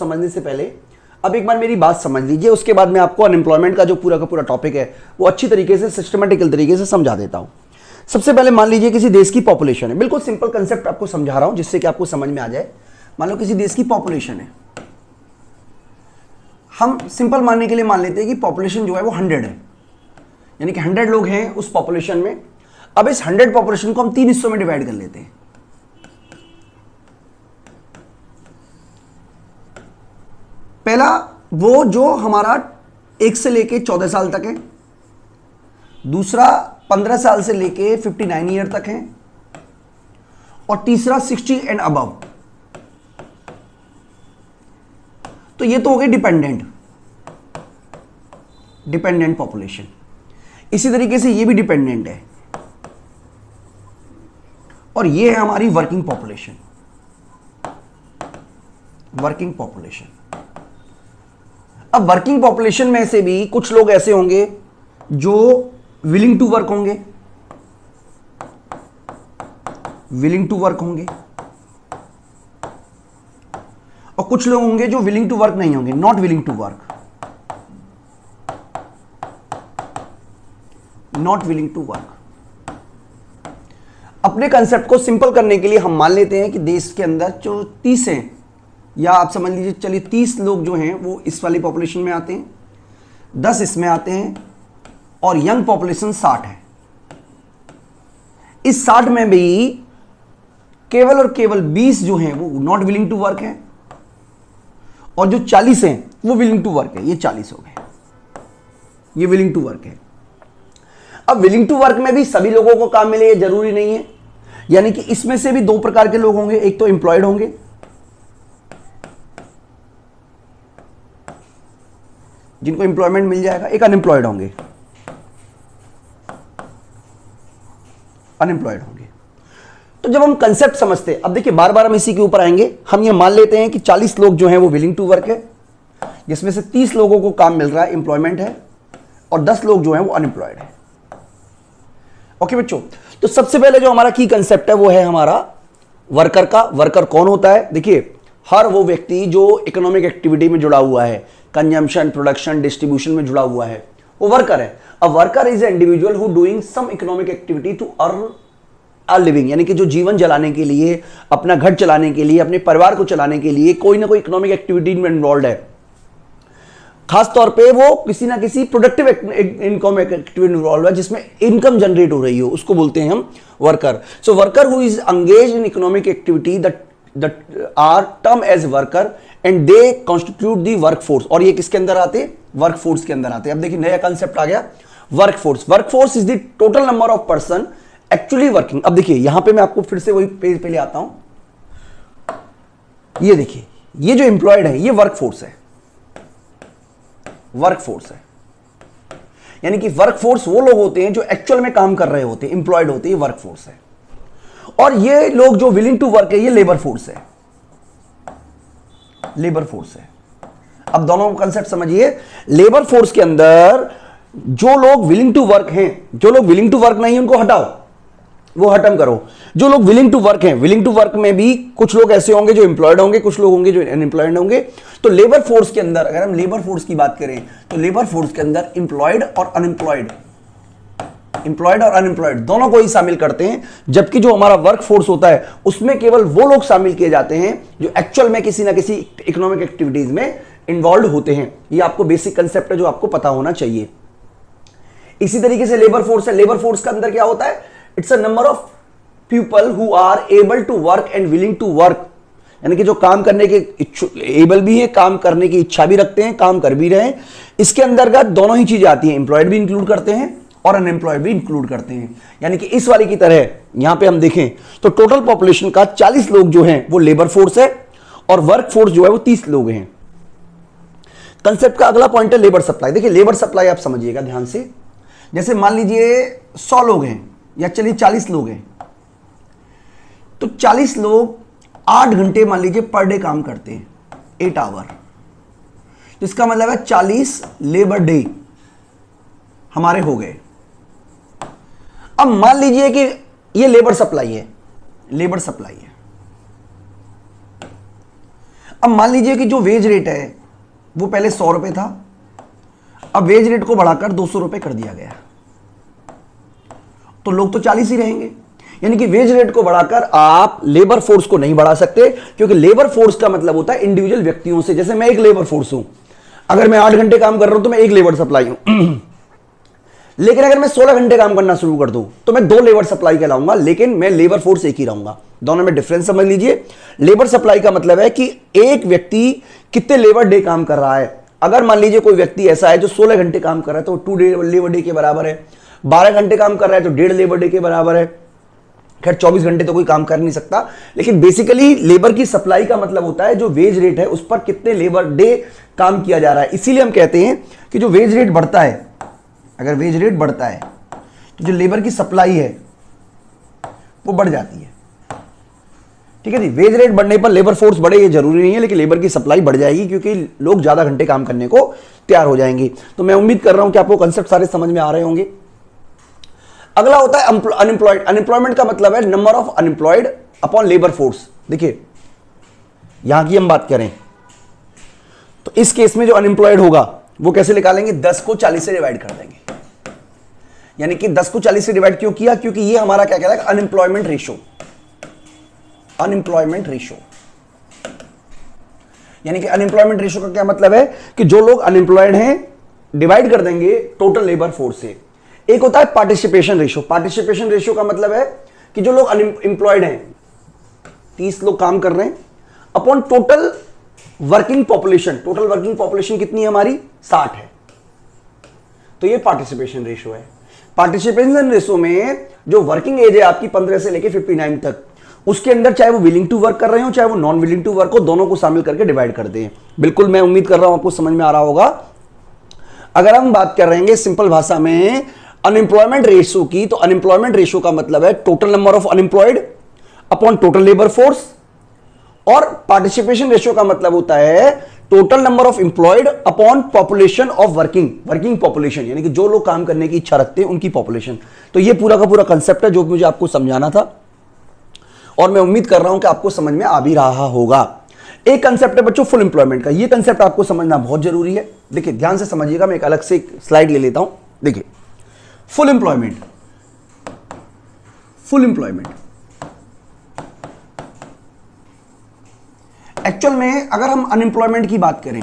समझने से पहले अब एक बार मेरी बात समझ लीजिए, उसके बाद मैं आपको अनएम्प्लॉयमेंट का जो पूरा का पूरा टॉपिक है वो अच्छी तरीके से सिस्टमेटिकल तरीके से समझा देता हूं। सबसे पहले मान लीजिए किसी देश की पॉपुलेशन है, बिल्कुल सिंपल कंसेप्ट आपको समझा रहा हूं जिससे कि आपको समझ में आ जाए। मान लो किसी देश की पॉपुलेशन है, हम सिंपल मानने के लिए मान लेते हैं कि पॉपुलेशन जो है वो 100 है, यानी कि 100 लोग हैं उस पॉपुलेशन में। अब इस 100 पॉपुलेशन को हम 3 हिस्सों में डिवाइड कर लेते हैं। पहला वो जो हमारा 1 से लेके 14 साल तक है, दूसरा 15 साल से लेके 59 ईयर तक है, और तीसरा 60 एंड अबव। तो ये तो हो गए डिपेंडेंट पॉपुलेशन। इसी तरीके से ये भी डिपेंडेंट है, और ये है हमारी वर्किंग पॉपुलेशन। अब वर्किंग पॉपुलेशन में से भी कुछ लोग ऐसे होंगे जो विलिंग टू वर्क होंगे, और कुछ लोग होंगे जो विलिंग टू वर्क नहीं होंगे, नॉट विलिंग टू वर्क। अपने कंसेप्ट को सिंपल करने के लिए हम मान लेते हैं कि देश के अंदर जो 30 हैं, या आप समझ लीजिए चलिए 30 लोग जो हैं वो इस वाली पॉपुलेशन में आते हैं, 10 इसमें आते हैं, और यंग पॉपुलेशन 60 है। इस 60 में भी केवल और केवल 20 जो हैं वो नॉट विलिंग टू वर्क है, और जो 40 हैं वो विलिंग टू वर्क है। ये 40 हो गए, ये विलिंग टू वर्क है। अब विलिंग टू वर्क में भी सभी लोगों को काम मिले ये जरूरी नहीं है, यानी कि इसमें से भी 2 प्रकार के लोग होंगे। एक तो एम्प्लॉयड होंगे, जिनको एम्प्लॉयमेंट मिल जाएगा, एक अनएम्प्लॉयड होंगे। तो जब हम कंसेप्ट समझते हैं, अब देखिए बार बार हम इसी के ऊपर आएंगे, हम ये मान लेते हैं कि 40 लोग जो हैं वो विलिंग टू वर्क है, जिसमें से 30 लोगों को काम मिल रहा है, एम्प्लॉयमेंट है, और 10 लोग जो हैं वो अनएम्प्लॉयड है। ओके बच्चों, तो सबसे पहले जो हमारा की कंसेप्ट है वो है हमारा वर्कर का। वर्कर कौन होता है? देखिए, हर वो व्यक्ति जो इकोनॉमिक एक्टिविटी में जुड़ा हुआ है, कंजम्पशन, प्रोडक्शन, डिस्ट्रीब्यूशन में जुड़ा हुआ है, वो वर्कर है। A worker is a individual who doing some economic activity to earn a living, यानी कि जो जीवन चलाने के लिए, अपना घर चलाने के लिए, अपने परिवार को चलाने के लिए कोई ना कोई इकोनॉमिक एक्टिविटी में इन्वॉल्व है। खास तौर पे वो किसी ना किसी प्रोडक्टिव इनकम एक्टिविटी इन्वॉल्व है जिसमें इनकम जनरेट हो रही हो, उसको बोलते हैं हम worker. So worker who is engaged in economic activity that are term as worker and they constitute the workforce. और ये किसके अंदर आते हैं? वर्कफोर्स के अंदर आते हैं। अब देखिए नया कंसेप्ट आ गया, workforce. Workforce is the total number of person actually working. अब देखिए यहां पे मैं आपको फिर से वही पेज पे ले आता हूं। ये देखिए, ये जो एम्प्लॉयड है ये वर्कफोर्स है, यानी कि वर्कफोर्स वो लोग होते हैं जो एक्चुअल में काम कर रहे होते हैं, एम्प्लॉयड होते हैं, ये वर्कफोर्स है। और ये लोग जो विलिंग टू वर्क है ये लेबर फोर्स है, अब दोनों कंसेप्ट समझिए। लेबर फोर्स के अंदर जो लोग विलिंग टू वर्क हैं, जो लोग विलिंग टू वर्क नहीं है उनको हटाओ, वो खत्म करो। जो लोग विलिंग टू वर्क हैं, विलिंग टू वर्क में भी कुछ लोग ऐसे होंगे जो एम्प्लॉयड होंगे, कुछ लोग होंगे जो अनएम्प्लॉयड होंगे। तो लेबर फोर्स के अंदर अगर हम लेबर फोर्स की बात करें तो लेबर फोर्स के अंदर एम्प्लॉयड और अनएम्प्लॉयड दोनों को ही शामिल करते हैं। जबकि जो हमारा वर्क फोर्स होता है उसमें केवल वो लोग शामिल किए जाते हैं जो एक्चुअल में किसी ना किसी इकोनॉमिक एक्टिविटीज में इन्वॉल्व होते हैं। ये आपको बेसिक कंसेप्ट है जो आपको पता होना चाहिए। इसी तरीके से लेबर फोर्स है। लेबर फोर्स के अंदर क्या होता है? It's a number of people who are able to work and willing to work, यानी कि जो काम करने के एबल भी है, काम करने की इच्छा भी रखते हैं, काम कर भी रहे हैं। इसके अंतर्गत दोनों ही चीजें आती हैं, एम्प्लॉयड भी इंक्लूड करते हैं और अनएम्प्लॉयड भी इंक्लूड करते हैं। यानी कि इस वाली की तरह यहां पे हम देखें तो टोटल पॉपुलेशन का 40 लोग जो हैं वो लेबर फोर्स है, और वर्क फोर्स जो है वो 30 लोग हैं। कंसेप्ट का अगला पॉइंट है लेबर सप्लाई। देखिए लेबर सप्लाई आप समझिएगा ध्यान से। जैसे मान लीजिए 100 लोग हैं, या चलिए 40 लोग हैं, तो 40 लोग 8 घंटे मान लीजिए पर डे काम करते हैं, 8 आवर। तो इसका मतलब है 40 लेबर डे हमारे हो गए। अब मान लीजिए कि ये लेबर सप्लाई है, अब मान लीजिए कि जो वेज रेट है वो पहले 100 रुपए था, अब वेज रेट को बढ़ाकर 200 रुपए कर दिया गया, तो लोग तो 40 ही रहेंगे। यानी कि वेज रेट को बढ़ाकर आप लेबर फोर्स को नहीं बढ़ा सकते, क्योंकि लेबर फोर्स का मतलब होता है इंडिविजुअल व्यक्तियों से। जैसे मैं एक लेबर फोर्स हूं, अगर मैं 8 घंटे काम कर रहा हूं तो मैं एक लेबर सप्लाई हूं लेकिन अगर मैं 16 घंटे काम करना शुरू कर दूं तो मैं 2 लेबर सप्लाई कहलाऊंगा, लेकिन मैं लेबर फोर्स एक ही रहूंगा। दोनों में डिफरेंस समझ लीजिए। लेबर सप्लाई का मतलब है कि एक व्यक्ति कितने लेबर डे काम कर रहा है। अगर मान लीजिए कोई व्यक्ति ऐसा है जो 16 घंटे काम कर रहा है तो 2 लेबर डे के बराबर है, 12 घंटे काम कर रहा है तो 1.5 लेबर डे के बराबर है। खैर 24 घंटे तो कोई काम कर नहीं सकता, लेकिन बेसिकली लेबर की सप्लाई का मतलब होता है जो वेज रेट है उस पर कितने लेबर डे काम किया जा रहा है। इसीलिए हम कहते हैं कि जो वेज रेट बढ़ता है, अगर वेज रेट बढ़ता है तो जो लेबर की सप्लाई है वो बढ़ जाती है। ठीक है जी, वेज रेट बढ़ने पर लेबर फोर्स बढ़े ये जरूरी नहीं है, लेकिन लेबर की सप्लाई बढ़ जाएगी क्योंकि लोग ज्यादा घंटे काम करने को तैयार हो जाएंगे। तो मैं उम्मीद कर रहा हूं कि आपको कंसेप्ट सारे समझ में आ रहे होंगे। अगला होता है अनएम्प्लॉयड। अनएम्प्लॉयमेंट का मतलब है number of unemployed upon labour force. देखिए यहां की हम बात करें तो इस केस में जो अनएम्प्लॉयड होगा वो कैसे निकालेंगे, 10 को 40 से डिवाइड कर देंगे। यानी कि 10 को 40 से डिवाइड क्यों किया, क्योंकि ये हमारा क्या कहलाएगा, अनएम्प्लॉयमेंट रेशो। अनएम्प्लॉयमेंट रेशो यानी कि अनएम्प्लॉयमेंट रेशो का क्या मतलब है कि जो लोग अनएम्प्लॉयड हैं डिवाइड कर देंगे टोटल लेबर फोर्स से। एक होता है पार्टिसिपेशन रेशो। पार्टिसिपेशन रेशो का मतलब है कि जो लोग अनएम्प्लॉयड हैं, 30 लोग काम कर रहे हैं, upon total working population. Total working population कितनी है हमारी, 60 है, तो ये पार्टिसिपेशन रेशो है। पार्टिसिपेशन रेशो में जो वर्किंग एज है आपकी 15 से लेके 59 तक, उसके अंदर चाहे वो विलिंग टू वर्क कर रहे हो चाहे वो नॉन विलिंग टू वर्क हो, दोनों को शामिल करके डिवाइड करते हैं। बिल्कुल, मैं उम्मीद कर रहा हूं आपको समझ में आ रहा होगा। अगर हम बात कर रहे हैं सिंपल भाषा में अनएम्प्लॉयमेंट रेशो की, तो अनएम्प्लॉयमेंट रेशो का मतलब है total number of unemployed upon total labour force, और पार्टिसिपेशन रेशो का मतलब होता है total number of employed upon population of working population, यानी कि जो लोग काम करने की इच्छा रखते हैं उनकी पॉपुलेशन। तो ये पूरा का पूरा कंसेप्ट है जो मुझे आपको समझाना था, और मैं उम्मीद कर रहा हूं कि आपको समझ में आ भी रहा होगा। एक कंसेप्ट है बच्चों फुल एम्प्लॉयमेंट का। ये कंसेप्ट आपको समझना बहुत जरूरी है। देखिए ध्यान से समझिएगा, मैं एक अलग से एक स्लाइड ले लेता हूं। देखिए full employment, full employment actual में अगर हम अनएम्प्लॉयमेंट की बात करें,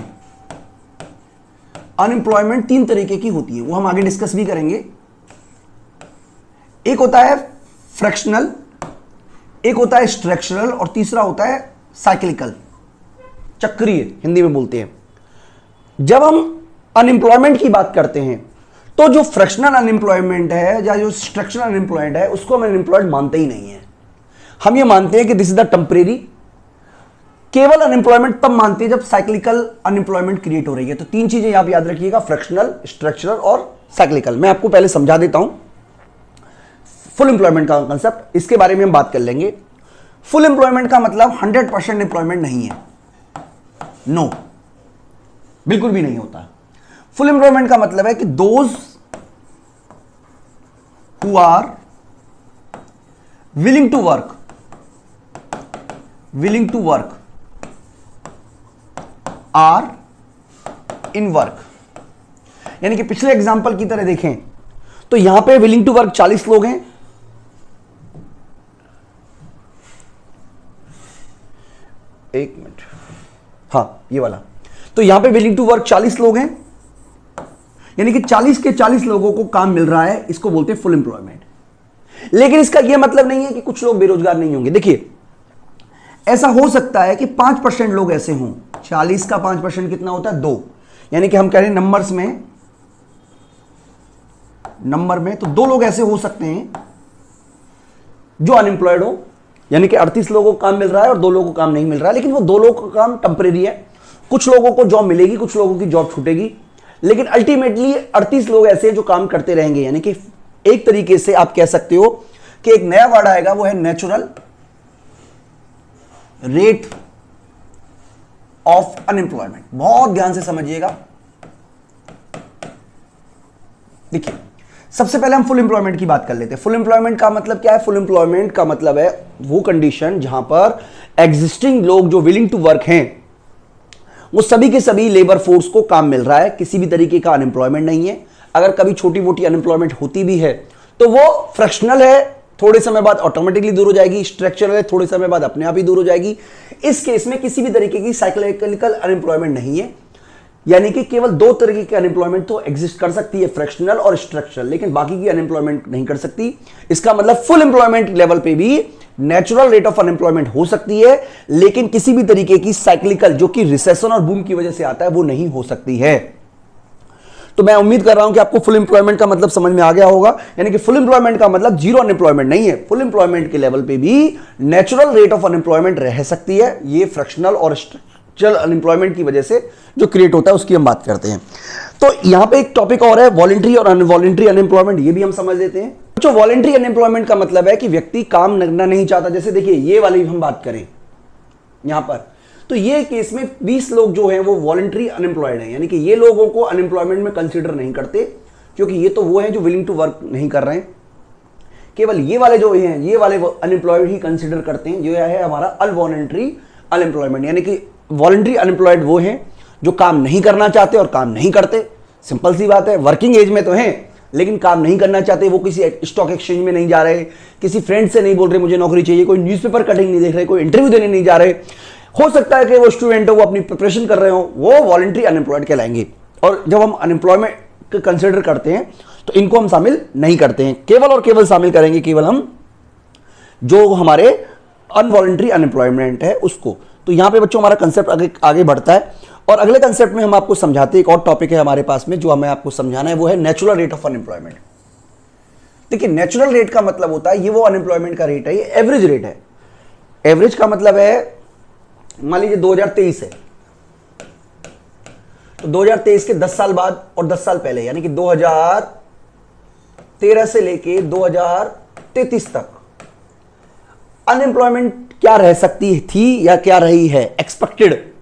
अनएम्प्लॉयमेंट 3 तरीके की होती है, वो हम आगे डिस्कस भी करेंगे। एक होता है फ्रैक्शनल, एक होता है स्ट्रक्चरल, और तीसरा होता है साइक्लिकल, चक्रीय हिंदी में बोलते हैं। जब हम अनएम्प्लॉयमेंट की बात करते हैं तो जो फ्रैक्शनल अनएम्प्लॉयमेंट है या जो स्ट्रक्चरल अनएम्प्लॉयड है उसको हम अनएम्प्लॉयड मानते ही नहीं है। हम ये मानते हैं कि दिस इज द टेम्परेरी। केवल अनएम्प्लॉयमेंट तब मानते हैं जब साइक्लिकल अनएम्प्लॉयमेंट क्रिएट हो रही है। तो 3 चीजें यहां पर याद रखिएगा, फ्रैक्शनल, स्ट्रक्चरल और साइक्लिकल। मैं आपको पहले समझा देता हूं फुल एम्प्लॉयमेंट का कंसेप्ट, इसके बारे में हम बात कर लेंगे। फुल एम्प्लॉयमेंट का मतलब 100% एम्प्लॉयमेंट नहीं है, नो, बिल्कुल भी नहीं होता। फुल एम्प्लॉयमेंट का मतलब है कि those who are willing to work, willing to work are in work. यानी कि पिछले एग्जांपल की तरह देखें तो यहां पे विलिंग टू वर्क 40 लोग हैं, एक मिनट, हां ये वाला। तो यहां पे विलिंग टू वर्क 40 लोग हैं, यानी कि 40 के 40 लोगों को काम मिल रहा है, इसको बोलते हैं फुल एम्प्लॉयमेंट। लेकिन इसका यह मतलब नहीं है कि कुछ लोग बेरोजगार नहीं होंगे। देखिए ऐसा हो सकता है कि 5% लोग ऐसे हों। 40 का 5% कितना होता है, 2। यानी कि हम कह रहे हैं नंबर में तो 2 लोग ऐसे हो सकते हैं जो अनएम्प्लॉयड हो, यानी कि 38 लोगों को काम मिल रहा है और 2 लोगों को काम नहीं मिल रहा है। लेकिन वो 2 लोगों का काम टेम्परेरी है, कुछ लोगों को जॉब मिलेगी, कुछ लोगों की जॉब छूटेगी, लेकिन अल्टीमेटली 38 लोग ऐसे जो काम करते रहेंगे। यानी कि एक तरीके से आप कह सकते हो कि एक नया वर्ड आएगा, वो है नेचुरल रेट ऑफ अनएम्प्लॉयमेंट। बहुत ध्यान से समझिएगा। देखिए सबसे पहले हम फुल एम्प्लॉयमेंट की बात कर लेते हैं। फुल एम्प्लॉयमेंट का मतलब क्या है? फुल एम्प्लॉयमेंट का मतलब है वो कंडीशन जहां पर एग्जिस्टिंग लोग जो विलिंग टू वर्क हैं वो सभी के सभी लेबर फोर्स को काम मिल रहा है, किसी भी तरीके का अनएम्प्लॉयमेंट नहीं है। अगर कभी छोटी मोटी अनएम्प्लॉयमेंट होती भी है तो वो फ्रैक्शनल है, थोड़े समय बाद ऑटोमेटिकली दूर हो जाएगी। स्ट्रक्चरल है, थोड़े समय बाद अपने आप ही दूर हो जाएगी। इस केस में किसी भी तरीके की साइक्लिकल अनएम्प्लॉयमेंट नहीं है, यानी कि केवल दो तरीके की अनएम्प्लॉयमेंट तो एग्जिस्ट कर सकती है, फ्रैक्शनल और स्ट्रक्चरल, लेकिन बाकी की अनएम्प्लॉयमेंट नहीं कर सकती। इसका मतलब फुल एम्प्लॉयमेंट लेवल पे भी नेचुरल रेट ऑफ अनएम्प्लॉयमेंट हो सकती है, लेकिन किसी भी तरीके की साइक्लिकल, जो कि रिसेशन और बूम की वजह से आता है, वो नहीं हो सकती है। तो मैं उम्मीद कर रहा हूं कि आपको फुल एम्प्लॉयमेंट का मतलब समझ में आ गया होगा। यानी कि फुल एम्प्लॉयमेंट का मतलब जीरो अनएम्प्लॉयमेंट नहीं है, फुल एम्प्लॉयमेंट के लेवल पे भी नेचुरल रेट ऑफ अनएम्प्लॉयमेंट रह सकती है। ये फ्रैक्शनल और स्ट्रक्चरल अनएम्प्लॉयमेंट की वजह से जो क्रिएट होता है उसकी हम बात करते हैं। तो यहां पे एक टॉपिक और है, वॉलंटरी और अनवॉलंटरी अनएम्प्लॉयमेंट, ये भी हम समझ लेते हैं। जो वॉलंटरी अनएम्प्लॉयमेंट का मतलब है कि व्यक्ति काम करना नहीं चाहता। जैसे देखिए ये वाली हम बात करें यहां पर, तो ये केस में 20 लोग जो हैं वो वॉलंटरी अनएम्प्लॉयड हैं, यानी कि ये लोगों को अनएम्प्लॉयमेंट में कंसीडर नहीं करते, क्योंकि ये तो वो हैं जो विलिंग टू वर्क नहीं कर रहे हैं। केवल ये वाले जो हैं, ये वाले अनएम्प्लॉयड ही कंसीडर करते हैं, जो है हमारा अनवॉलंटरी अनएम्प्लॉयमेंट। यानी कि वॉलंटरी अनएम्प्लॉयड वो हैं जो काम नहीं करना चाहते और काम नहीं करते। सिंपल सी बात है, वर्किंग एज में तो हैं लेकिन काम नहीं करना चाहते। वो किसी स्टॉक एक्सचेंज में नहीं जा रहे, किसी फ्रेंड से नहीं बोल रहे मुझे नौकरी चाहिए, कोई न्यूज़पेपर कटिंग नहीं देख रहे, कोई इंटरव्यू देने नहीं जा रहे। हो सकता है कि वो स्टूडेंट हो, वो अपनी प्रिपरेशन कर रहे हो, वो वॉलंटरी अनएम्प्लॉयड कहलाएंगे। और जब हम अनएम्प्लॉयमेंट कंसिडर करते हैं तो इनको हम शामिल नहीं करते हैं, केवल और केवल शामिल करेंगे केवल हम जो हमारे अनवॉलंटरी अनएम्प्लॉयमेंट है उसको। तो यहां पे बच्चों हमारा कंसेप्ट आगे बढ़ता है और अगले कंसेप्ट में हम आपको समझाते हैं। एक और टॉपिक है हमारे पास में जो हमें आपको समझाना है, वो है नेचुरल रेट ऑफ अनएम्प्लॉयमेंट। देखिए नेचुरल रेट का मतलब होता है, ये वो अनएम्प्लॉयमेंट का रेट है, ये एवरेज रेट है। एवरेज का मतलब है, मान लीजिए 2023 है तो 2023 के 10 साल बाद और 10 साल पहले, यानी कि 2013 से लेके 2033 तक अनएम्प्लॉयमेंट क्या रह सकती थी या क्या रही है एक्सपेक्टेड,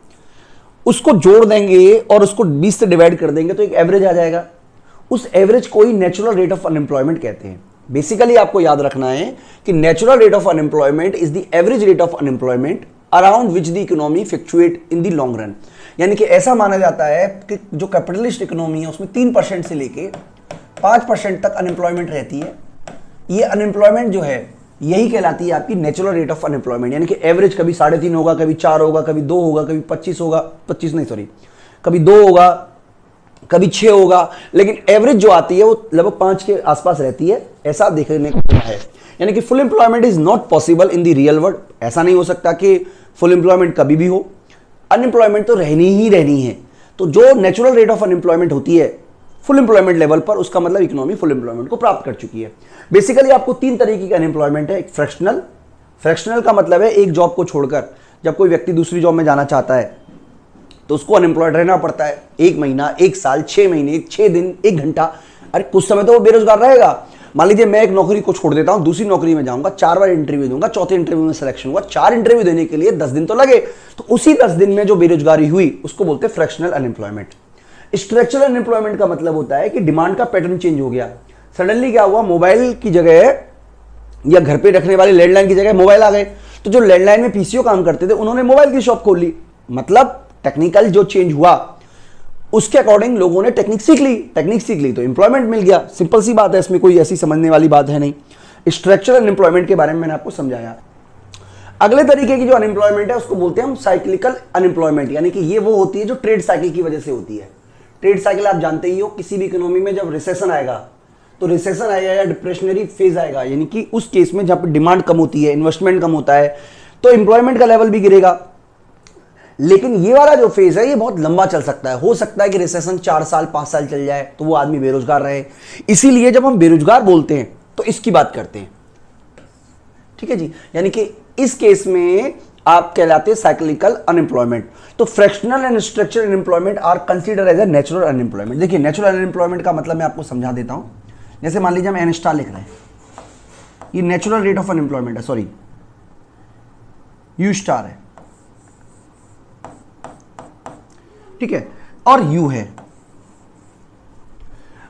उसको जोड़ देंगे और उसको 20 से डिवाइड कर देंगे तो एक एवरेज आ जाएगा। उस एवरेज को ही नेचुरल रेट ऑफ अनएम्प्लॉयमेंट कहते हैं। बेसिकली आपको याद रखना है कि natural rate of unemployment is the average rate of unemployment around which the economy fluctuate in the long run. यानी कि ऐसा माना जाता है कि जो कैपिटलिस्ट इकोनॉमी है उसमें 3% से लेके 5% तक अनएम्प्लॉयमेंट रहती है। ये अनएम्प्लॉयमेंट जो है यही कहलाती है आपकी नेचुरल रेट ऑफ अनएम्प्लॉयमेंट। यानी कि एवरेज कभी 3.5 होगा, कभी 4 होगा, कभी 2 होगा, कभी 25 होगा, 25 नहीं सॉरी, कभी 2 होगा, कभी 6 होगा, लेकिन एवरेज जो आती है वो लगभग 5 के आसपास रहती है, ऐसा देखने को मिला है। यानी कि full employment is not possible in the real world. ऐसा नहीं हो सकता कि फुल एम्प्लॉयमेंट कभी भी हो, अनएम्प्लॉयमेंट तो रहनी ही रहनी है। तो जो नेचुरल रेट ऑफ अनएम्प्लॉयमेंट होती है फुल एम्प्लॉयमेंट लेवल पर, उसका मतलब इकोनॉमी फुल एम्प्लॉयमेंट को प्राप्त कर चुकी है। बेसिकली आपको 3 तरीके का अनएम्प्लॉयमेंट है। एक फ्रैक्शनल का मतलब है एक जॉब को छोड़कर जब कोई व्यक्ति दूसरी जॉब में जाना चाहता है तो उसको अनएम्प्लॉयड रहना पड़ता है 1 महीना, 1 साल, 6 महीने, 6 दिन, 1 घंटा। अरे कुछ समय तो वो बेरोजगार रहेगा। मान लीजिए मैं एक नौकरी को छोड़ देता हूं, दूसरी नौकरी में जाऊंगा, 4 बार इंटरव्यू दूंगा, चौथे इंटरव्यू में सिलेक्शन हुआ, 4 इंटरव्यू देने के लिए 10 दिन तो लगे। तो उसी 10 दिन में जो बेरोजगारी हुई उसको बोलते हैं फ्रैक्शनल अनएम्प्लॉयमेंट। स्ट्रक्चरल अनएम्प्लॉयमेंट का मतलब होता है कि डिमांड का पैटर्न चेंज हो गया। सडनली क्या हुआ, मोबाइल की जगह या घर पे रखने वाले लैंडलाइन की जगह मोबाइल आ गए। तो जो लैंडलाइन में पीसीओ काम करते थे उन्होंने मोबाइल की शॉप खोल ली। मतलब टेक्निकल जो चेंज हुआ उसके अकॉर्डिंग लोगों ने टेक्निक सीख ली तो एम्प्लॉयमेंट मिल गया। सिंपल सी बात है, इसमें कोई ऐसी समझने वाली बात है नहीं। स्ट्रक्चरल अनएम्प्लॉयमेंट के बारे में मैंने आपको समझाया। अगले तरीके की जो अनएम्प्लॉयमेंट है उसको बोलते हैं हम साइक्लिकल अनएम्प्लॉयमेंट। यानी कि ये वो होती है जो ट्रेड साइकिल की वजह से होती है। ट्रेड साइकिल आप जानते ही हो, किसी भी इकोनॉमी में जब रिसेशन आएगा तो रिसेशन आएगा या डिप्रेशनरी फेज आएगा, यानी कि उस केस में जहां पर डिमांड कम होती है, इन्वेस्टमेंट कम होता है, तो एम्प्लॉयमेंट का लेवल भी गिरेगा। लेकिन ये वाला जो फेज है ये बहुत लंबा चल सकता है। हो सकता है कि रिसेशन 4 साल 5 साल चल जाए तो वो आदमी बेरोजगार रहे। इसीलिए जब हम बेरोजगार बोलते हैं तो इसकी बात करते हैं, ठीक है जी। यानी कि इस केस में आप कहलाते हैं साइक्लिकल अनएम्प्लॉयमेंट। तो fractional and structural unemployment are consider as a natural unemployment. देखिए नेचुरल अनएम्प्लॉयमेंट का मतलब मैं आपको समझा देता हूं। जैसे मान लीजिए हम एन स्टार लिख रहे हैं, ये नेचुरल रेट ऑफ अनएम्प्लॉयमेंट है, सॉरी यू स्टार है, ठीक है, और यू है।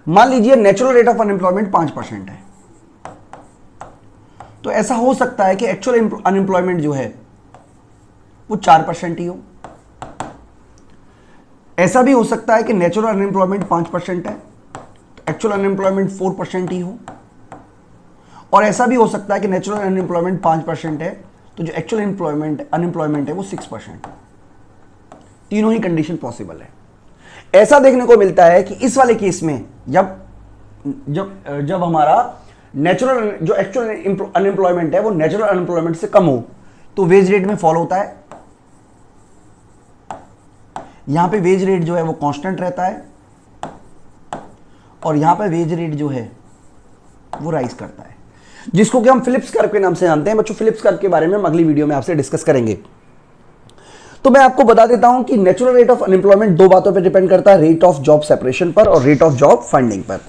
मान लीजिए नेचुरल रेट ऑफ अनएम्प्लॉयमेंट 5% है, तो ऐसा हो सकता है कि एक्चुअल अनएम्प्लॉयमेंट जो है वो 4% ही हो। ऐसा भी हो सकता है कि नेचुरल अनएम्प्लॉयमेंट 5% है, तो एक्चुअल अनएम्प्लॉयमेंट 4% ही हो, और ऐसा भी हो सकता है कि नेचुरल अनएम्प्लॉयमेंट 5% है, तो जो एक्चुअल अनएम्प्लॉयमेंट है वो 6%। तीनों ही कंडीशन पॉसिबल है। ऐसा देखने को मिलता है कि इस वाले केस में जब हमारा नेचुरल जो एक्चुअल अनएम्प्लॉयमेंट है वो नेचुरल अनएम्प्लॉयमेंट से कम हो, तो वेज रेट में फॉलो होता है। यहां पे वेज रेट जो है वो कांस्टेंट रहता है, और यहां पे वेज रेट जो है वो राइज करता है, जिसको कि हम फिलिप्स कर्व के नाम से जानते हैं। बच्चों, फिलिप्स कर्व के बारे में हम अगली वीडियो में आपसे डिस्कस करेंगे। तो मैं आपको बता देता हूं कि नेचुरल रेट ऑफ अनएम्प्लॉयमेंट दो बातों पर डिपेंड करता है, रेट ऑफ जॉब सेपरेशन पर और रेट ऑफ जॉब फाइंडिंग पर।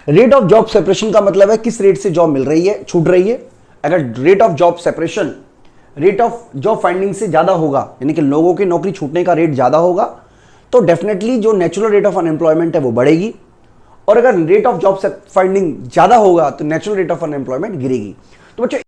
रेट ऑफ जॉब सेपरेशन का मतलब है किस रेट से जॉब मिल रही है, छूट रही है। अगर rate of job separation rate of job finding से ज्यादा होगा, यानी कि लोगों की नौकरी छूटने का रेट ज्यादा होगा, तो डेफिनेटली जो नेचुरल रेट ऑफ अनएम्प्लॉयमेंट है वो बढ़ेगी, और अगर रेट ऑफ जॉब फाइंडिंग ज्यादा होगा तो नेचुरल रेट ऑफ अनएम्प्लॉयमेंट गिरेगी। तो बच्चों,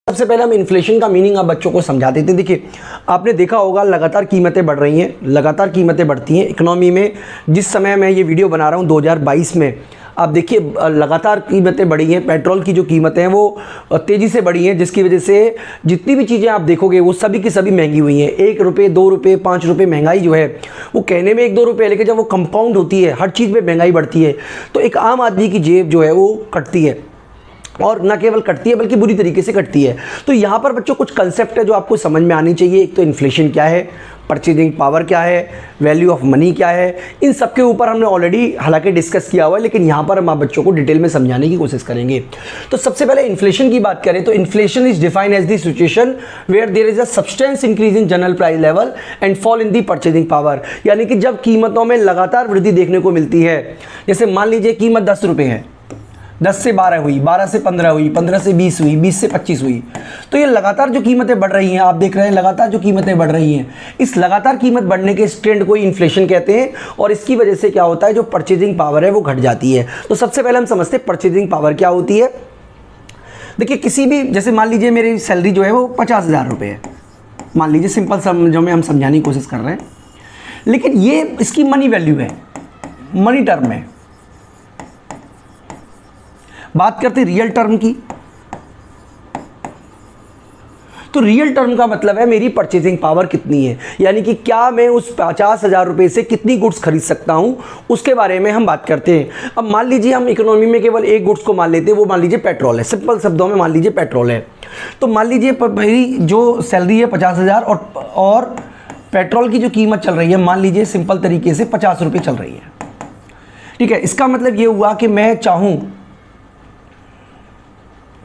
सबसे पहले हम इन्फ्लेशन का मीनिंग आप बच्चों को समझा देते हैं। देखिए, आपने देखा होगा लगातार कीमतें बढ़ रही हैं, लगातार कीमतें बढ़ती हैं इकोनॉमी में। जिस समय मैं ये वीडियो बना रहा हूँ 2022 में, आप देखिए लगातार कीमतें बढ़ी हैं। पेट्रोल की जो कीमतें हैं वो तेज़ी से बढ़ी हैं, जिसकी वजह से जितनी भी चीज़ें आप देखोगे वो सभी की सभी महंगी हुई हैं। 1 रुपये, 2 रुपये, 5 रुपये महंगाई जो है वो कहने में 1-2 रुपये, लेकिन जब वो कंपाउंड होती है, हर चीज़ में महंगाई बढ़ती है, तो एक आम आदमी की जेब जो है वो कटती है, और न केवल कटती है बल्कि बुरी तरीके से कटती है। तो यहाँ पर बच्चों कुछ कंसेप्ट है जो आपको समझ में आनी चाहिए। एक तो इन्फ्लेशन क्या है, परचेजिंग पावर क्या है, वैल्यू ऑफ मनी क्या है, इन सब के ऊपर हमने ऑलरेडी हालांकि डिस्कस किया हुआ है, लेकिन यहाँ पर हम आप बच्चों को डिटेल में समझाने की कोशिश करेंगे। तो सबसे पहले इन्फ्लेशन की बात करें तो inflation is defined as the situation where there is a substance increase in general price level and fall in the purchasing power, यानी कि जब कीमतों में लगातार वृद्धि देखने को मिलती है। जैसे मान लीजिए कीमत 10 रुपये है, 10 से 12 हुई, 12 से 15 हुई, 15 से 20 हुई, 20 से 25 हुई, तो ये लगातार जो कीमतें बढ़ रही हैं, आप देख रहे हैं लगातार जो कीमतें बढ़ रही हैं, इस लगातार कीमत बढ़ने के इस ट्रेंड को इन्फ्लेशन कहते हैं। और इसकी वजह से क्या होता है, जो परचेजिंग पावर है वो घट जाती है। तो सबसे पहले हम समझते हैं परचेजिंग पावर क्या होती है। देखिए, किसी भी, जैसे मान लीजिए मेरी सैलरी जो है वो 50,000 रुपये है, मान लीजिए, सिंपल समझो में हम समझाने की कोशिश कर रहे हैं, लेकिन ये इसकी मनी वैल्यू है, मनी टर्म में। बात करते हैं रियल टर्म की, तो रियल टर्म का मतलब है मेरी परचेजिंग पावर कितनी है, यानी कि क्या मैं उस 50,000 रुपये से कितनी गुड्स खरीद सकता हूं, उसके बारे में हम बात करते हैं। अब मान लीजिए हम इकोनॉमी में केवल एक गुड्स को मान लेते हैं, वो मान लीजिए पेट्रोल है, सिंपल शब्दों में मान लीजिए पेट्रोल है। तो मान लीजिए मेरी जो सैलरी है 50,000 और पेट्रोल की जो कीमत चल रही है मान लीजिए सिंपल तरीके से 50 रुपये चल रही है, ठीक है। इसका मतलब ये हुआ कि मैं चाहूँ,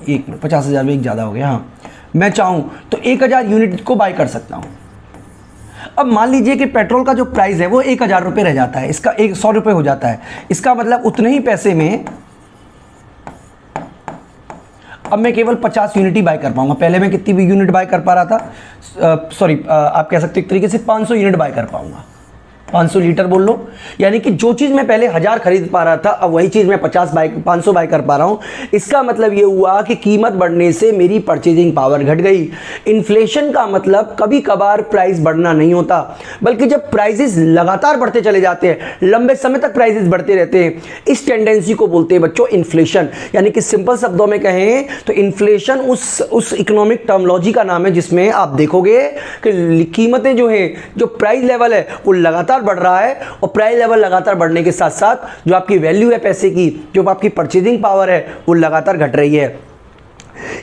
50,000 में एक ज़्यादा हो गया, हाँ, मैं चाहूँ तो 1,000 यूनिट को बाय कर सकता हूँ। अब मान लीजिए कि पेट्रोल का जो प्राइस है वो 1,000 रुपये रह जाता है, इसका 100 रुपये हो जाता है। इसका मतलब उतने ही पैसे में अब मैं केवल 50 यूनिट ही बाय कर पाऊंगा। पहले मैं कितनी भी यूनिट बाय कर पा रहा था, सॉरी, आप कह सकते हो एक तरीके से 500 यूनिट बाय कर पाऊंगा, 500 लीटर बोल लो। यानी कि जो चीज़ मैं पहले 1000 खरीद पा रहा था, अब वही चीज़ मैं 500 बाय कर पा रहा हूँ। इसका मतलब ये हुआ कि कीमत बढ़ने से मेरी परचेजिंग पावर घट गई। इन्फ्लेशन का मतलब कभी कभार प्राइस बढ़ना नहीं होता, बल्कि जब प्राइसेस लगातार बढ़ते चले जाते हैं, लंबे समय तक प्राइसेस बढ़ते रहते हैं, इस टेंडेंसी को बोलते हैं बच्चों इन्फ्लेशन। यानी कि सिंपल शब्दों में कहें तो इन्फ्लेशन उस इकोनॉमिक टर्मोलॉजी का नाम है जिसमें आप देखोगे कि कीमतें जो है, जो प्राइस लेवल है वो लगातार बढ़ रहा है, और प्राइस लेवल लगातार बढ़ने के साथ साथ जो आपकी वैल्यू है पैसे की, जो आपकी परचेजिंग पावर है वो लगातार घट रही है।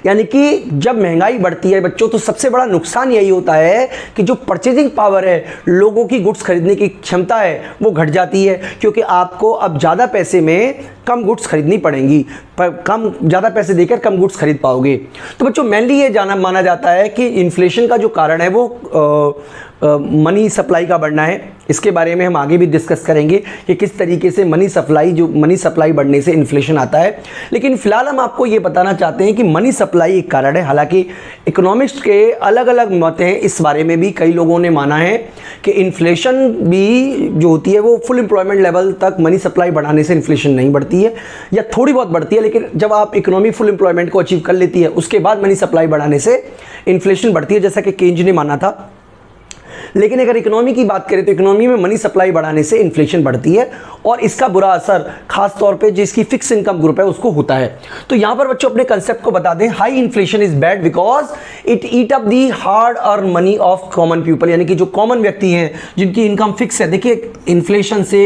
यानी कि जब महंगाई बढ़ती है बच्चों, तो सबसे बड़ा नुकसान यही होता है कि जो परचेजिंग पावर है, लोगों की गुड्स खरीदने की क्षमता है वो घट जाती है, क्योंकि आपको अब ज़्यादा पैसे में कम गुड्स खरीदनी पड़ेंगी, पर ज़्यादा पैसे देकर कम गुड्स खरीद पाओगे। तो बच्चों मेनली ये माना जाता है कि इन्फ्लेशन का जो कारण है वो मनी सप्लाई का बढ़ना है। इसके बारे में हम आगे भी डिस्कस करेंगे कि किस तरीके से मनी सप्लाई बढ़ने से इन्फ्लेशन आता है। लेकिन फिलहाल हम आपको ये बताना चाहते हैं कि मनी सप्लाई एक कारण है। हालांकि इकोनॉमिस्ट के अलग अलग मत हैं इस बारे में भी। कई लोगों ने माना है कि इन्फ्लेशन भी जो होती है वो फुल एम्प्लॉयमेंट लेवल तक मनी सप्लाई बढ़ाने से इन्फ्लेशन नहीं बढ़ती है, या थोड़ी बहुत बढ़ती है, लेकिन जब आप इकोनॉमी फुल एम्प्लॉयमेंट को अचीव कर लेती है उसके बाद मनी सप्लाई बढ़ाने से इन्फ्लेशन बढ़ती है, जैसा कि केन्ज ने माना था। लेकिन अगर इकोनॉमी की बात करें तो इकोनॉमी में मनी सप्लाई बढ़ाने से इन्फ्लेशन बढ़ती है और इसका बुरा असर खास तौर पे जिसकी फिक्स इनकम ग्रुप है उसको होता है। तो यहां पर बच्चों अपने कंसेप्ट को बता दें, high inflation is bad because it eat up the hard earn money of common people, यानी कि जो कॉमन व्यक्ति हैं जिनकी इनकम फिक्स है। देखिए इन्फ्लेशन से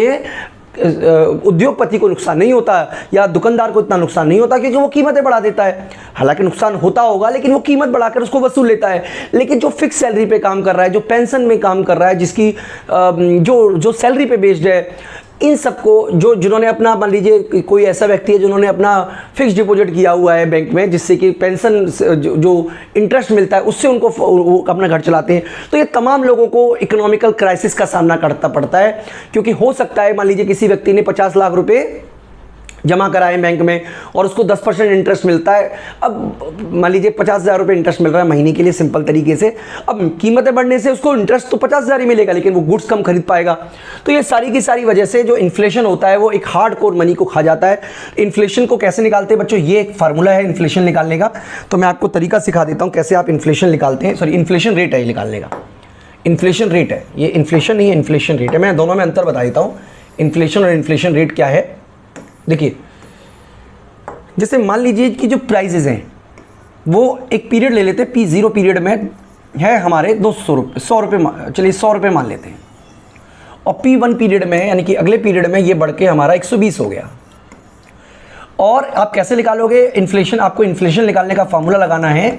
उद्योगपति को नुकसान नहीं होता या दुकानदार को इतना नुकसान नहीं होता क्योंकि वो कीमतें बढ़ा देता है, हालांकि नुकसान होता होगा लेकिन वो कीमत बढ़ाकर उसको वसूल लेता है। लेकिन जो फिक्स सैलरी पे काम कर रहा है, जो पेंशन में काम कर रहा है, जिसकी जो सैलरी पे बेस्ड है, इन सबको जिन्होंने अपना, मान लीजिए कोई ऐसा व्यक्ति है जिन्होंने अपना फिक्स डिपॉजिट किया हुआ है बैंक में जिससे कि पेंशन जो इंटरेस्ट मिलता है उससे उनको वो अपना घर चलाते हैं। तो ये तमाम लोगों को इकोनॉमिकल क्राइसिस का सामना करना पड़ता है क्योंकि हो सकता है मान लीजिए किसी व्यक्ति ने 50 लाख रुपए जमा कराए बैंक में और उसको 10% इंटरेस्ट मिलता है। अब मान लीजिए 50,000 रुपये इंटरेस्ट मिल रहा है महीने के लिए सिंपल तरीके से। अब कीमतें बढ़ने से उसको इंटरेस्ट तो 50,000 ही मिलेगा लेकिन वो गुड्स कम खरीद पाएगा। तो ये सारी की सारी वजह से जो इन्फ्लेशन होता है वो एक हार्ड कोर मनी को खा जाता है। इन्फ्लेशन को कैसे निकालते हैं बच्चों, ये एक फार्मूला है इन्फ्लेशन निकालने का। तो मैं आपको तरीका सिखा देता हूँ कैसे आप इन्फ्लेशन निकालते हैं। सॉरी, इन्फ्लेशन रेट है ये निकालने का। इन्फ्लेशन रेट है ये, इन्फ्लेशन नहीं है, इन्फ्लेशन रेट है। मैं दोनों में अंतर बता देता हूँ, इन्फ्लेशन और इन्फ्लेशन रेट क्या है। देखिए जैसे मान लीजिए कि जो प्राइजेज हैं वो एक पीरियड ले लेते हैं, P0 पीरियड में है हमारे 200 रुपये, 100 रुपये, चलिए 100 रुपये मान लेते हैं। और P1 पीरियड में यानी कि अगले पीरियड में ये बढ़ के हमारा 120 हो गया। और आप कैसे निकालोगे इन्फ्लेशन, आपको इन्फ्लेशन निकालने का फॉर्मूला लगाना है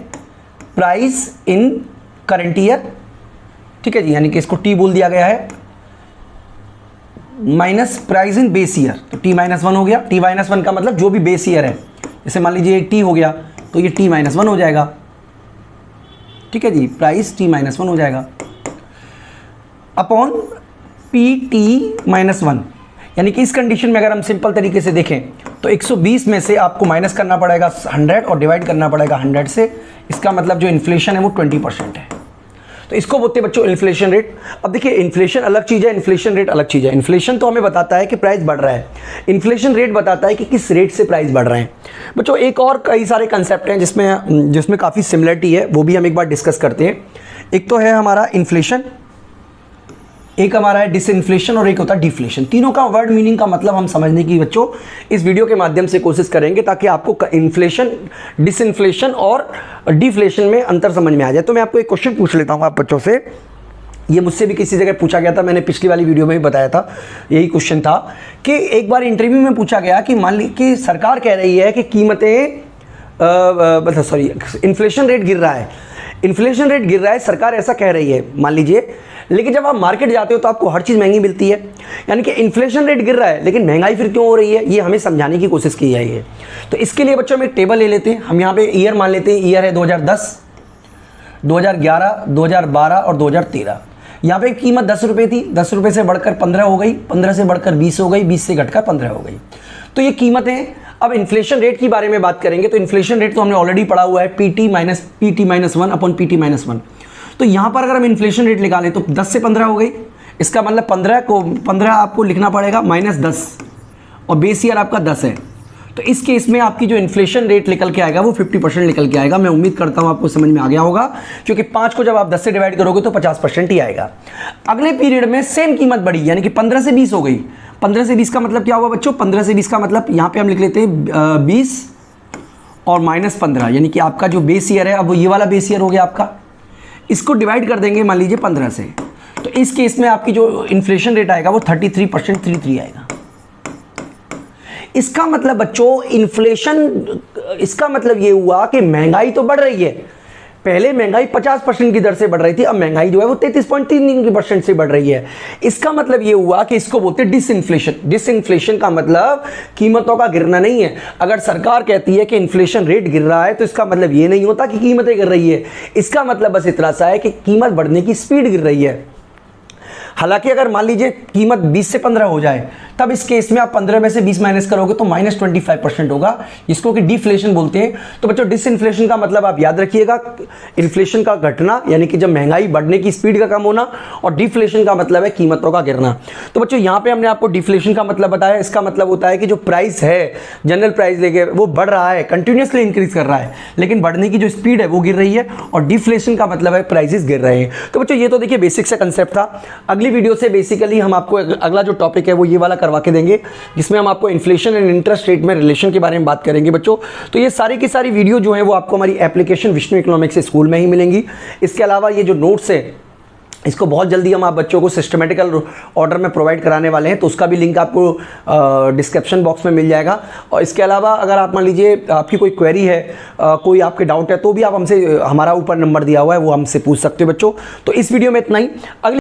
प्राइस इन करंट ईयर, ठीक है जी, यानी कि इसको T बोल दिया गया है, minus price in base year. तो T-1 हो गया। T-1 का मतलब जो भी बेस ईयर है, जैसे मान लीजिए T हो गया तो ये T-1 हो जाएगा, ठीक है जी, प्राइस T-1 हो जाएगा अपॉन PT-1। यानी कि इस कंडीशन में अगर हम सिंपल तरीके से देखें तो 120 में से आपको माइनस करना पड़ेगा 100 और डिवाइड करना पड़ेगा 100 से। इसका मतलब जो इन्फ्लेशन है वो 20% है। तो इसको बोलते हैं बच्चों इन्फ्लेशन रेट। अब देखिए इन्फ्लेशन अलग चीज़ है, इन्फ्लेशन रेट अलग चीज़ है। इन्फ्लेशन तो हमें बताता है कि प्राइस बढ़ रहा है, इन्फ्लेशन रेट बताता है कि किस रेट से प्राइस बढ़ रहे हैं। बच्चों एक और कई सारे कंसेप्ट हैं जिसमें काफ़ी सिमिलरिटी है, वो भी हम एक बार डिस्कस करते हैं। एक तो है हमारा इन्फ्लेशन, एक हमारा है डिसइन्फ्लेशन और एक होता है डिफ्लेशन। तीनों का वर्ड मीनिंग का मतलब हम समझने की बच्चों इस वीडियो के माध्यम से कोशिश करेंगे ताकि आपको इन्फ्लेशन, डिसइन्फ्लेशन और डिफ्लेशन में अंतर समझ में आ जाए। तो मैं आपको एक क्वेश्चन पूछ लेता हूँ आप बच्चों से, ये मुझसे भी किसी जगह पूछा गया था, मैंने पिछली वाली वीडियो में भी बताया था, यही क्वेश्चन था कि एक बार इंटरव्यू में पूछा गया कि मान ली कि सरकार कह रही है कि कीमतें इन्फ्लेशन रेट गिर रहा है, इन्फ्लेशन रेट गिर रहा है, सरकार ऐसा कह रही है मान लीजिए, लेकिन जब आप मार्केट जाते हो तो आपको हर चीज़ महंगी मिलती है। यानी कि इन्फ्लेशन रेट गिर रहा है लेकिन महंगाई फिर क्यों हो रही है, ये हमें समझाने की कोशिश की है ये। तो इसके लिए बच्चों हम एक टेबल ले लेते हैं, हम यहाँ पे ईयर मान लेते हैं, ईयर है 2010, 2011, 2012 और 2013। यहाँ पे कीमत 10 रुपये थी, 10 रुपये से बढ़कर 15 हो गई, 15 से बढ़कर 20 हो गई, 20 से घटकर 15 हो गई। तो ये कीमतें। अब इन्फ्लेशन रेट की बारे में बात करेंगे तो इन्फ्लेशन रेट तो हमने ऑलरेडी पढ़ा हुआ है, PT-1 अपॉन PT-1। तो यहाँ पर अगर हम इन्फ्लेशन रेट निकालें तो 10 से 15 हो गई, इसका मतलब 15 आपको लिखना पड़ेगा माइनस 10 और बेस ईयर आपका 10 है। तो इस केस में आपकी जो इन्फ्लेशन रेट निकल के आएगा वो 50% निकल के आएगा। मैं उम्मीद करता हूँ आपको समझ में आ गया होगा, क्योंकि 5 को जब आप 10 से डिवाइड करोगे तो 50% ही आएगा। अगले पीरियड में सेम कीमत बढ़ी, यानी कि 15 से 20 हो गई। 15 से 20 का मतलब क्या हुआ बच्चों, 15 से 20 का मतलब यहाँ पे हम लिख लेते हैं 20 और माइनस 15, यानी कि आपका जो बेस ईयर है, अब वो ये वाला बेस ईयर हो गया आपका, इसको डिवाइड कर देंगे मान लीजिए 15 से। तो इस केस में आपकी जो इन्फ्लेशन रेट आएगा वो 33% आएगा। इसका मतलब बच्चों इन्फ्लेशन, इसका मतलब ये हुआ कि महंगाई तो बढ़ रही है। पहले महंगाई 50% की दर से बढ़ रही थी, अब महंगाई जो है वो 33.3% से बढ़ रही है। इसका मतलब ये हुआ कि इसको बोलते हैं डिसइन्फ्लेशन। डिसइन्फ्लेशन का मतलब कीमतों का गिरना नहीं है। अगर सरकार कहती है कि इन्फ्लेशन रेट गिर रहा है तो इसका मतलब ये नहीं होता कि कीमतें गिर रही है, इसका मतलब बस इतना सा है कि कीमत बढ़ने की स्पीड गिर रही है। हालांकि अगर मान लीजिए कीमत 20 से 15 हो जाए, तब इस केस में आप 15 में से 20 माइनस करोगे तो -25% होगा, जिसको कि डिफ्लेशन बोलते हैं। तो बच्चों डिसइंफ्लेशन का मतलब आप याद रखिएगा, इन्फ्लेशन का घटना यानी कि जब महंगाई बढ़ने की स्पीड का कम होना, और डिफ्लेशन का मतलब है कीमतों का गिरना। तो बच्चों यहां पे हमने आपको डिफ्लेशन का मतलब बताया। इसका मतलब होता है कि जो प्राइस है, जनरल प्राइस लेके वो बढ़ रहा है, कंटिन्यूसली इंक्रीज कर रहा है, लेकिन बढ़ने की जो स्पीड है वो गिर रही है, और डिफ्लेशन का मतलब है प्राइसेस गिर रहे हैं। तो बच्चों ये तो देखिए बेसिक से कंसेप्ट था। अगली वीडियो से बेसिकली हम आपको अगला जो टॉपिक है वो ये वाला करवा के देंगे, जिसमें हम आपको इन्फ्लेशन एंड इंटरेस्ट रेट में रिलेशन के बारे में बात करेंगे बच्चों। तो ये सारी की सारी वीडियो जो है वो आपको हमारी एप्लीकेशन विष्णु इकोनॉमिक्स स्कूल में ही मिलेंगी। इसके अलावा ये जो नोट्स है इसको बहुत जल्दी हम आप बच्चों को सिस्टमेटिकल ऑर्डर में प्रोवाइड कराने वाले हैं, तो उसका भी लिंक आपको डिस्क्रिप्शन बॉक्स में मिल जाएगा। और इसके अलावा अगर आप मान लीजिए आपकी कोई क्वेरी है, कोई आपके डाउट है, तो भी आप हमसे, हमारा ऊपर नंबर दिया हुआ है वो हमसे पूछ सकते हो बच्चों। तो इस वीडियो में इतना ही। अगली